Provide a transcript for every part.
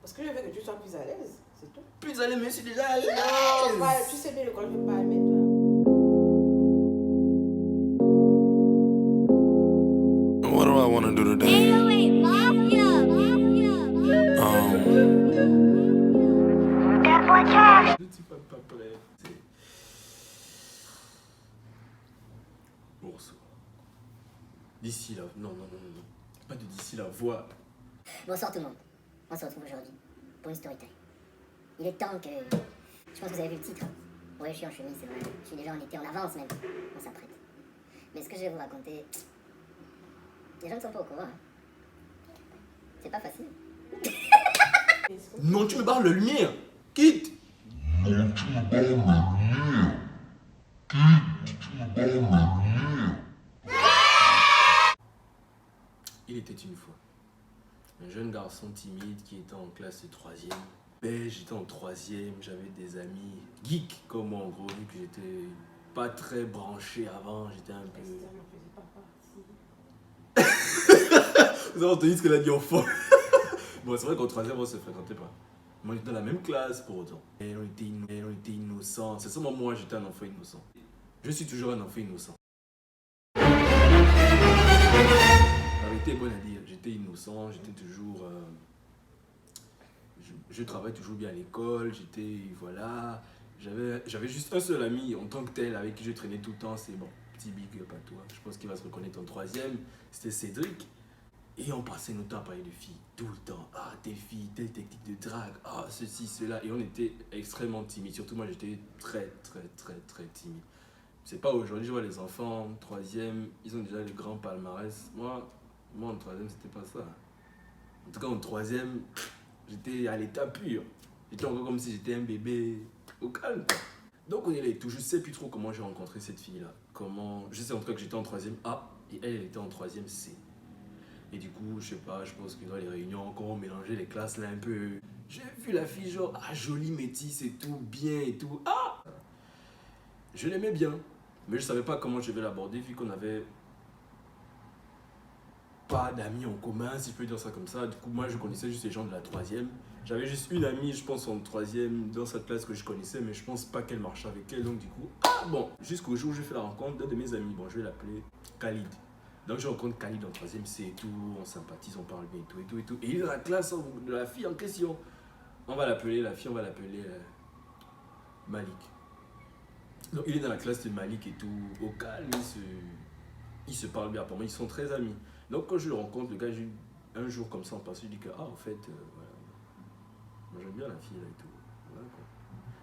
Parce que je veux que tu sois plus à l'aise, c'est tout. Plus à l'aise, mais je suis déjà à l'aise. Non, bah, tu sais bien le col, je veux pas mettre toi. What do I want to do today? 808 Mafia. That boy cash. Je ne suis pas prêt. Bonsoir. D'ici là, non. Pas de d'ici là, vois. Bonsoir tout le monde. On se retrouve aujourd'hui pour une story time. Il est temps que... Je pense que vous avez vu le titre. Ouais, je suis en chemise, c'est vrai. Je suis déjà en été, en avance même. On s'apprête. Mais ce que je vais vous raconter... Les gens ne sont pas au courant. Hein. C'est pas facile. Non, tu me barres le lumière. Quitte. Il était une fois un jeune garçon timide qui était en classe de 3e. Ben, j'étais en 3e, j'avais des amis geeks comme moi en gros, vu que j'étais pas très branché avant, j'étais un peu... Vous avez entendu ce qu'elle a dit enfant. Bon, c'est vrai qu'en 3e on se fréquentait pas. Mais on était dans la même classe pour autant. Et on était innocents. C'est seulement moi j'étais un enfant innocent. Je suis toujours un enfant innocent. La vérité est bonne à dire, j'étais innocent, j'étais toujours... je travaille toujours bien à l'école, j'étais... Voilà... J'avais juste un seul ami en tant que tel avec qui je traînais tout le temps, c'est bon, petit big up à toi. Je pense qu'il va se reconnaître en 3e, c'était Cédric. Et on passait notre temps à parler de filles, tout le temps. Ah, telle fille, telle technique de drague, ah, ceci, cela. Et on était extrêmement timide, surtout moi j'étais très timide. C'est pas aujourd'hui, je vois les enfants en 3e, ils ont déjà le grand palmarès. Moi en 3e, c'était pas ça. En tout cas, en 3e, j'étais à l'état pur. J'étais encore comme si j'étais un bébé au calme. Donc on est là et tout. Je sais plus trop comment j'ai rencontré cette fille-là. Je sais en tout cas que j'étais en 3e A et elle était en 3e C. Et du coup, je sais pas, je pense que dans les réunions, quand on mélangeait les classes là un peu... J'ai vu la fille genre, ah, jolie métisse et tout, bien et tout. Ah! Je l'aimais bien. Mais je savais pas comment je vais l'aborder vu qu'on avait pas d'amis en commun, si je peux dire ça comme ça. Du coup, moi, je connaissais juste les gens de la 3e. J'avais juste une amie, je pense, en 3e dans cette classe que je connaissais, mais je pense pas qu'elle marchait avec elle. Donc, du coup, ah bon, jusqu'au jour où j'ai fait la rencontre d'un de mes amis. Bon, je vais l'appeler Khalid. Donc, je rencontre Khalid en 3e C et tout, on sympathise, on parle bien et tout. Et il est dans la classe de la fille en question. On va l'appeler, la fille, on va l'appeler Malik. Donc, il est dans la classe de Malik et tout, au calme, ils se parlent bien. Pour moi, ils sont très amis. Donc, quand je le rencontre, le gars, un jour comme ça, on passe, je dis que, ah, en fait, voilà, moi j'aime bien la fille là et tout. Voilà, quoi.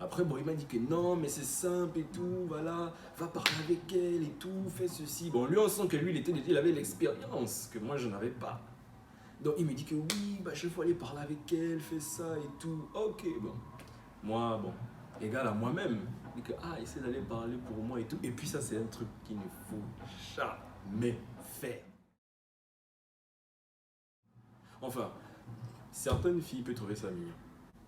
Après, bon, il m'a dit que non, mais c'est simple et tout, voilà, va parler avec elle et tout, fais ceci. Bon, lui, on sent que lui, il avait l'expérience que moi, je n'avais pas. Donc, il me dit que oui, bah, je faut aller parler avec elle, fais ça et tout. Ok, bon. Moi, bon, égal à moi-même. Il dit que, ah, essaie d'aller parler pour moi et tout. Et puis, ça, c'est un truc qu'il ne faut jamais faire. Enfin, certaines filles peuvent trouver ça mignon.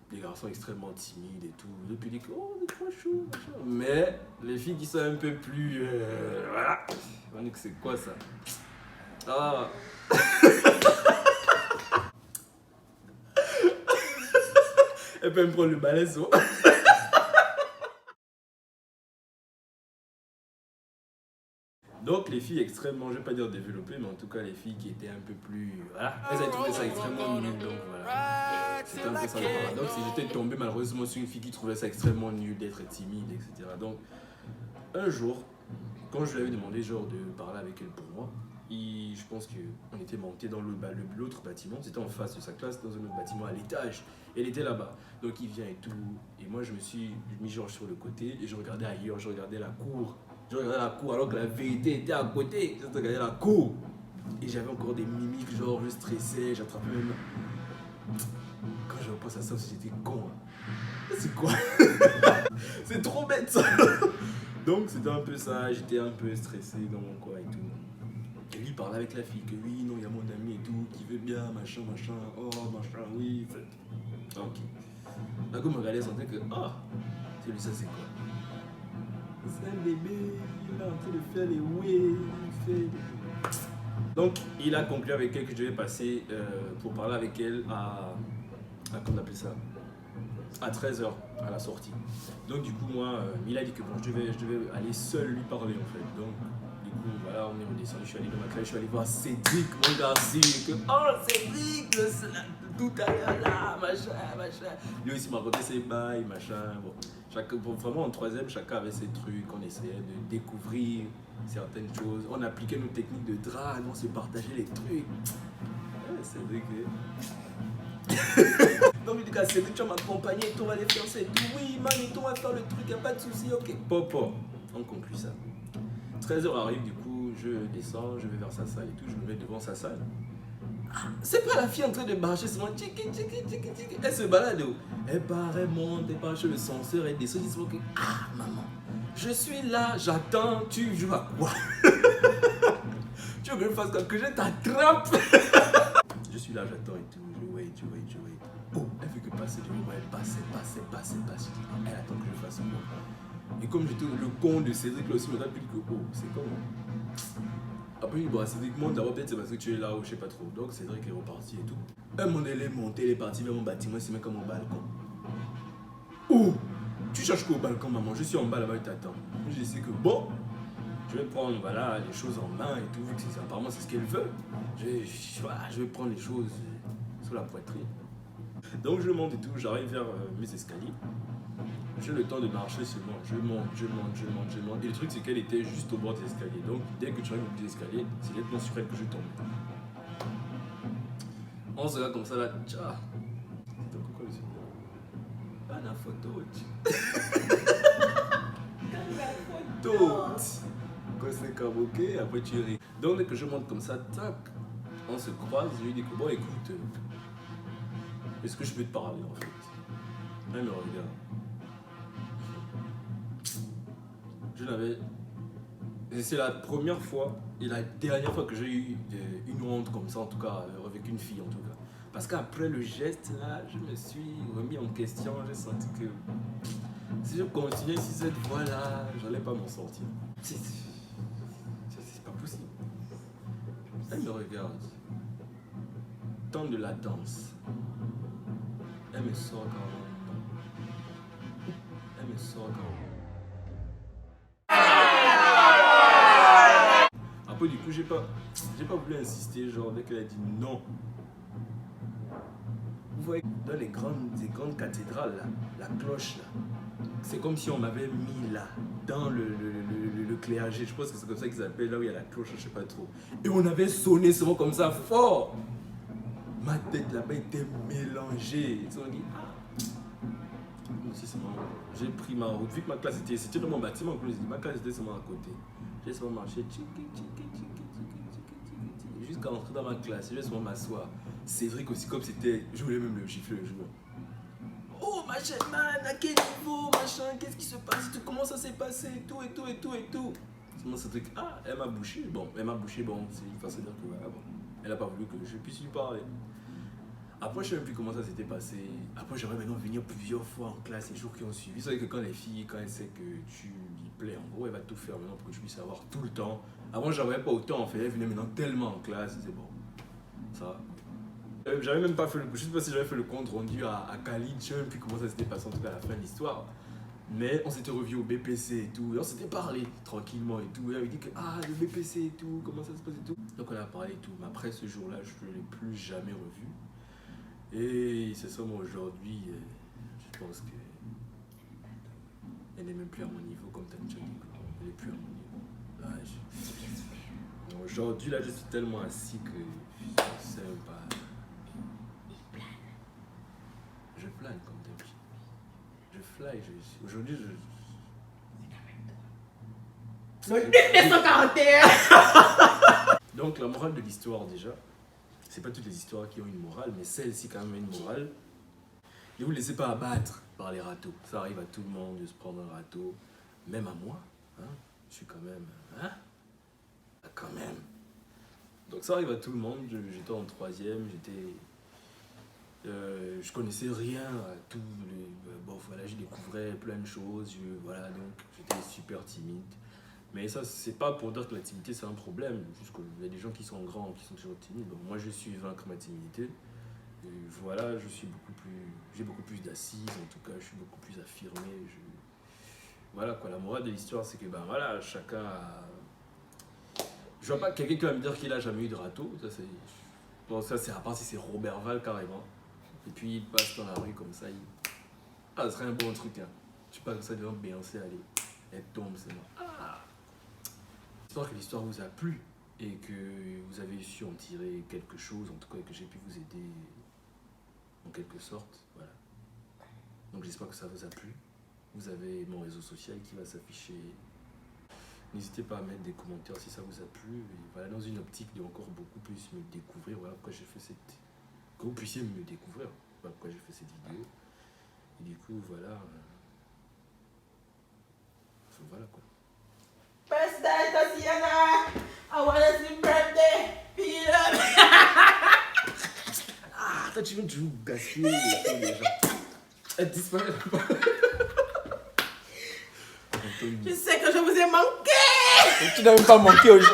Des garçons extrêmement timides et tout. Depuis des oh, c'est trop chou, machin. Mais les filles qui sont un peu plus. Voilà. On dit que c'est quoi ça? Ah. Elle peut me prendre le balaiso. Donc les filles extrêmement, je vais pas dire développées, mais en tout cas les filles qui étaient un peu plus... Voilà, elles avaient trouvé ça extrêmement nul, donc voilà. C'était un peu ça le paradoxe. Et j'étais tombé malheureusement sur une fille qui trouvait ça extrêmement nul d'être timide, etc. Donc un jour, quand je lui avais demandé genre de parler avec elle pour moi, je pense qu'on était monté dans l'autre bâtiment, c'était en face de sa classe, dans un autre bâtiment à l'étage. Elle était là-bas, donc il vient et tout. Et moi je me suis mis genre sur le côté et je regardais ailleurs, je regardais la cour. Je regardais la cour alors que la vérité était à côté. Je regardais la cour. Et j'avais encore des mimiques, genre je stressais, j'attrapais même. Quand je repense à ça, j'étais con. Hein. C'est quoi? C'est trop bête ça. Donc c'était un peu ça, j'étais un peu stressé dans mon coin et tout. Et lui il parlait avec la fille que oui, non, il y a mon ami et tout, qui veut bien, machin, oh, machin, oui, fait. Ok. Là, comme je me regardais, je sentais que, ah, celui ça c'est quoi? C'est un bébé, il est en train de faire les ouais, il fait... Donc, il a conclu avec elle que je devais passer pour parler avec elle à comment on appelle ça, à 13h à la sortie. Donc du coup moi, il a dit que bon, je devais aller seul lui parler en fait. Donc du coup voilà, on est redescendu, je suis allé dans ma classe, je suis allé voir Cédric, mon garçon, que oh Cédric, tout à l'heure là, machin. Lui aussi m'a raconté ses bails, machin. Bon, vraiment en troisième, chacun avait ses trucs, on essayait de découvrir certaines choses, on appliquait nos techniques de drague, on se partageait les trucs. Ouais, Cédric. Donc, il dit que Cédric, tu vas m'accompagner, tu vas les fiancer et tout. Oui, man, et tout, on va faire le truc, y'a pas de souci, ok. Popo, on conclut ça. 13h arrive, du coup, je descends, je vais vers sa salle et tout, je me mets devant sa salle. Ah, c'est pas la fille en train de marcher, c'est moi, tchiki. Elle se balade, elle part, elle monte, elle part chez le censeur, elle descend, elle dit, ah, maman, je suis là, j'attends, tu joues à quoi? Tu veux que je fasse quoi? Que je t'attrape? Je suis là, j'attends et tout, je wait. Oh, elle fait que passer de moi, elle passe. Elle attend que je fasse quoi? Et comme j'étais le con de Cédric, là aussi, me rappelle que, oh, c'est comment? Après, il dit, bon, Cédric monte, d'abord peut-être c'est parce que tu es là ou je sais pas trop. Donc Cédric est reparti et tout. Elle est montée, elle est partie vers mon bâtiment, elle s'est mis comme au balcon. Oh, tu cherches quoi au balcon, maman? Je suis en bas là-bas, je t'attends. Je dis que bon, je vais prendre voilà, les choses en main et tout, vu que apparemment c'est ce qu'elle veut. Je vais prendre les choses sous la poitrine. Donc je monte et tout, j'arrive vers mes escaliers. J'ai le temps de marcher seulement. Je monte. Et le truc c'est qu'elle était juste au bord des escaliers. Donc dès que tu arrives au bout des escaliers, c'est directement sur elle que je tombe. On se regarde comme ça là. Tcha. C'est pourquoi le sujet? Pas la photo. Quand c'est comme ok, après tu ris. Donc dès que je monte comme ça, tac, on se croise, je lui dis que bon écoute, est-ce que je peux te parler en fait? Elle me regarde. C'est la première fois et la dernière fois que j'ai eu une honte comme ça, en tout cas avec une fille en tout cas. Parce qu'après le geste là, je me suis remis en question, j'ai senti que si je continuais sur cette voie là, j'allais pas m'en sortir. C'est pas possible. Elle me regarde. Temps de latence. Elle me sort quand même. Après du coup j'ai pas voulu insister, genre dès qu'elle a dit non. Vous voyez dans les grandes cathédrales là, la cloche là, c'est comme si on m'avait mis là dans le cléager, je pense que c'est comme ça qu'ils appellent là où il y a la cloche, je sais pas trop. Et on avait sonné souvent comme ça fort. Ma tête là-bas était mélangée. Ils ont dit j'ai pris ma route, vu que ma classe c'était dans mon bâtiment, ma classe était seulement à côté. J'ai seulement marché, jusqu'à entrer dans ma classe, j'ai seulement m'asseoir. Cédric aussi, comme c'était, je voulais même le gifler le jour. Oh machin, man, à quel niveau, machin, qu'est-ce qui se passe, comment ça s'est passé, tout. Sinon Cédric, elle m'a bouché, c'est une façon de dire que voilà, bon, elle n'a pas voulu que je puisse lui parler. Après, je ne sais même plus comment ça s'était passé. Après, j'aimerais maintenant venir plusieurs fois en classe les jours qui ont suivi. C'est vrai que quand les filles, quand elles savent que tu lui plais, en gros, elle va tout faire maintenant pour que je puisse avoir tout le temps. Avant, je n'avais pas autant en fait. Elle venait maintenant tellement en classe. C'est bon. Ça. J'avais même pas fait le. Je sais pas si j'avais fait le compte rendu à Khalid. Je ne sais même plus comment ça s'était passé en tout cas à la fin de l'histoire. Mais on s'était revu au BPC et tout. Et on s'était parlé tranquillement et tout. Et elle avait dit que le BPC et tout, comment ça se passe et tout. Donc on a parlé et tout. Mais après ce jour-là, je ne l'ai plus jamais revu. Et c'est seulement aujourd'hui, je pense que elle n'est même plus à mon niveau, comme tu as déjà dit. Elle n'est plus à mon niveau. Aujourd'hui, là, je suis tellement assis que je sais même pas. Je plane comme d'habitude. Je fly. Aujourd'hui, Donc, la morale de l'histoire, déjà. C'est pas toutes les histoires qui ont une morale, mais celle-ci quand même a une morale. Ne vous laissez pas abattre par les râteaux. Ça arrive à tout le monde de se prendre un râteau, même à moi. Hein? Je suis quand même... Quand même. Donc ça arrive à tout le monde. J'étais en troisième, je connaissais rien à tout. Bon, voilà, je découvrais plein de choses. Donc j'étais super timide. Mais ça, c'est pas pour dire que la timidité c'est un problème. Juste qu'il y a des gens qui sont grands, qui sont toujours timides. Bon, moi, je suis vaincre ma timidité. Et voilà, je suis beaucoup plus j'ai beaucoup plus d'assises, en tout cas, je suis beaucoup plus affirmé. Voilà quoi, la morale de l'histoire, c'est que ben voilà, chacun a... Je vois pas quelqu'un qui va me dire qu'il a jamais eu de râteau, ça c'est... Bon, ça c'est à part si c'est Robert Val carrément. Et puis il passe dans la rue comme ça, ah, ce serait un bon truc, hein. Je sais pas, comme ça devant Beyoncé, allez, elle tombe, c'est mort. Ah. J'espère que l'histoire vous a plu et que vous avez su en tirer quelque chose, en tout cas, et que j'ai pu vous aider en quelque sorte, voilà. Donc j'espère que ça vous a plu. Vous avez mon réseau social qui va s'afficher. N'hésitez pas à mettre des commentaires si ça vous a plu. Et voilà, dans une optique de encore beaucoup plus me découvrir, voilà pourquoi j'ai fait cette... Que vous puissiez me découvrir, voilà pourquoi j'ai fait cette vidéo. Et du coup, voilà... Enfin, voilà quoi. Birthday, Tatiana! I wanna sing birthday! Peter! Ah, toi tu veux toujours gaspiller les gens. Elle disparaît là-bas. Je sais que je vous ai manqué! Tu n'as même pas manqué aujourd'hui.